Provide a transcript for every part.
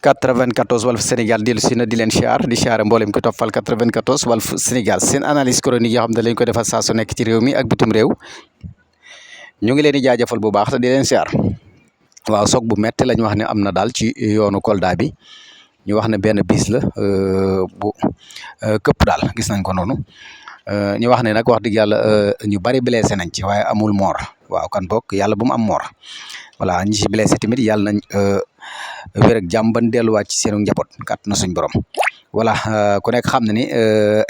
94 Walf Sénégal dellu si na di leen siyaar di siyaare mboolem ko toppal 94 Walf Sénégal seen analyse chronique yoo xam ne lañ ko defal saa su nekk ci réew mi ak bitum réew ñu ngi leen di jaajëfal bu baax te di leen siyaar waaw soog bu metti lañ wax ne am na daal ci yoonu Kolda bi ñu wax ne benn bis la bu këpp daal gis nañ ko noonu ñu wax ne nag wax dëgg yàlla ñu bari blessé nañ ci waaye amul moor waaw kan bokk yàlla bu mu am moor voilà ñi ci blessé tamit yàlla nañ wér ak jàmm ban delluwaat ci seenu njaboot kàtt na suñ borom voilà ku nekk xam na ni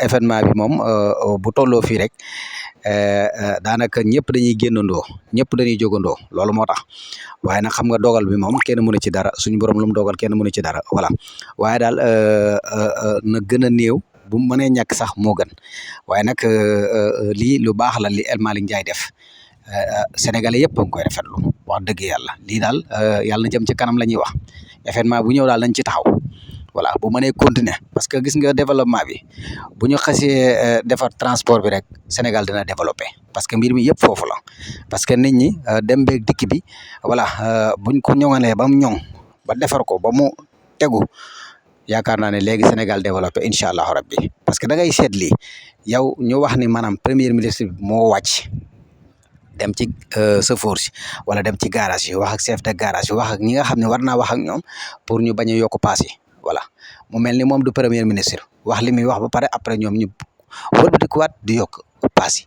événement bi moom bu tolloo fii rek daanaka ñëpp dañuy génnandoo ñëpp dañuy jógandoo loolu moo tax waaye nag xam nga dogal bi moom kenn mënu ci dara suñu borom lu mu dogal kenn mënu ci dara voilà waaye daal na gën a néew bu mu mënee ñàkk sax moo gën waaye nag lii lu baax la li El Malick Ndiaye def Sénégalais yëpp a ngi koy rafetlu wax dëgg yàlla lii daal yàlla na jëm ci kanam la ñuy wax événement bu ñëw daal nañ ci taxaw voilà bu mënee continuer parce que gis nga développement bi bu ñu xasee defar transport bi rek Sénégal dina développé parce que mbir mi yëpp foofu la parce que nit ñi dem beeg dikk bi voilà buñ ko ñoŋalee ba mu ñoŋ ba defar ko ba mu tegu yaakaar naa ne léegi Sénégal développé incha allah rabbi parce que da ngay seet lii yow ñu wax ni maanaam premier ministre bi moo wàcc dem ci chauffeur si wala dem ci garage yi wax ak chef de garage yi wax ak ñi nga xam ne war naa wax ak ñoom pour ñu bañ a yokk paas yi voilà mu mel ni moom du premier ministre wax li muy wax ba pare après ñoom ñu wëlbatikuwaat di yokk paas yi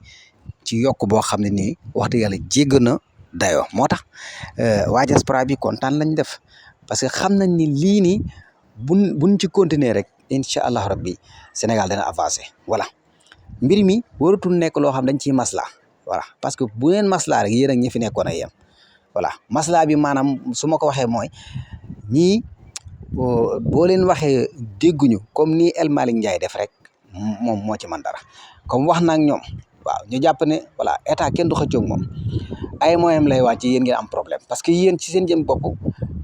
ci yokk boo xam ne nii wax dëgg yàlla jégg na dayoo moo tax waa diaspora bi kontaan lañ def parce que xam nañ ni lii nii buñ ci continuer rek incha allah rabbi Sénégal dana avancé voilà mbir mi waratul nekk loo xam dañ ciy masla voilà parce que bu ngeen maslaa rek yéen ak ñi fi nekkoon ak yéen voilà maslaa bi maanaam su ma ko waxee mooy ñii boo leen waxee dégguñu comme ni El Malick Ndiaye def rek moom moo ci man dara comme wax na ak ñoom waaw ñu jàpp ne voilà état kenn du xëccoog moom ay moyens lay wàcc yéen ngeen am problème parce que yéen ci seen jëm bopp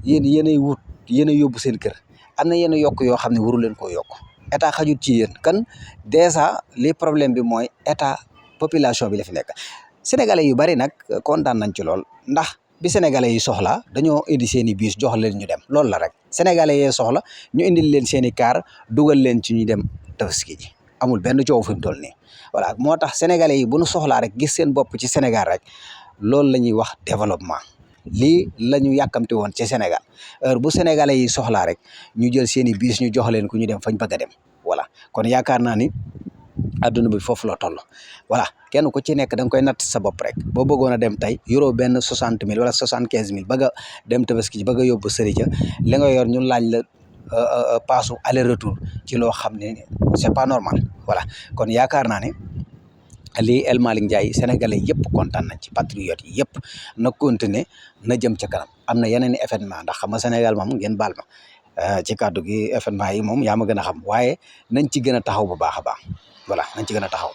yéenay wut yéenay yóbbu seen kër am na yenn yokk yoo xam ne waru leen koo yokk état xajut ci yéen kan dèjà li problème bi mooy état population bi la fi nekk sénégalais yu bari nag kontaan nañ ci lool ndax bi sénégalais yi soxla dañoo indi seen i bus jox leen ñu dem loolu la rek sénégalais yee soxla ñu indil leen seen i car dugal leen ci ñu dem tabaski ji amul benn coow fi mu toll nii voilà moo tax sénégalais yi bu ñu soxlaa rek gis seen bopp ci Sénégal rek loolu la ñuy wax développement lii la ñu yàkkamte woon ci Sénégal heure bu sénégalais yi soxlaa rek ñu jël seen i bus ñu jox leen ku ñu dem fañ bëgg a dem voilà kon yaakaar naa ni adduna bi foofu la toll voilà kenn ku ci nekk da nga koy natt sa bopp rek boo bëggoon a dem tey yoroo benn 60 000 wala 75 000 bëgg a dem tabaski ji bëgg a yóbbu sëri ca li nga yor ñun laaj la paasu aller retour ci loo xam ne c'est pas normal voilà kon yaakaar naa ne lii El Malick Ndiaye sénégalais yëpp kontaan nañ ci patriotes yi yëpp na continuer na jëm ca kanam am na yeneen i événement ndax xam nga Sénégal moom ngeen baal ma ci kàddu gi événement yi moom yaa ma gën a xam waaye nañ ci gën a taxaw bu baax a baax voilà nañ ci gën a taxaw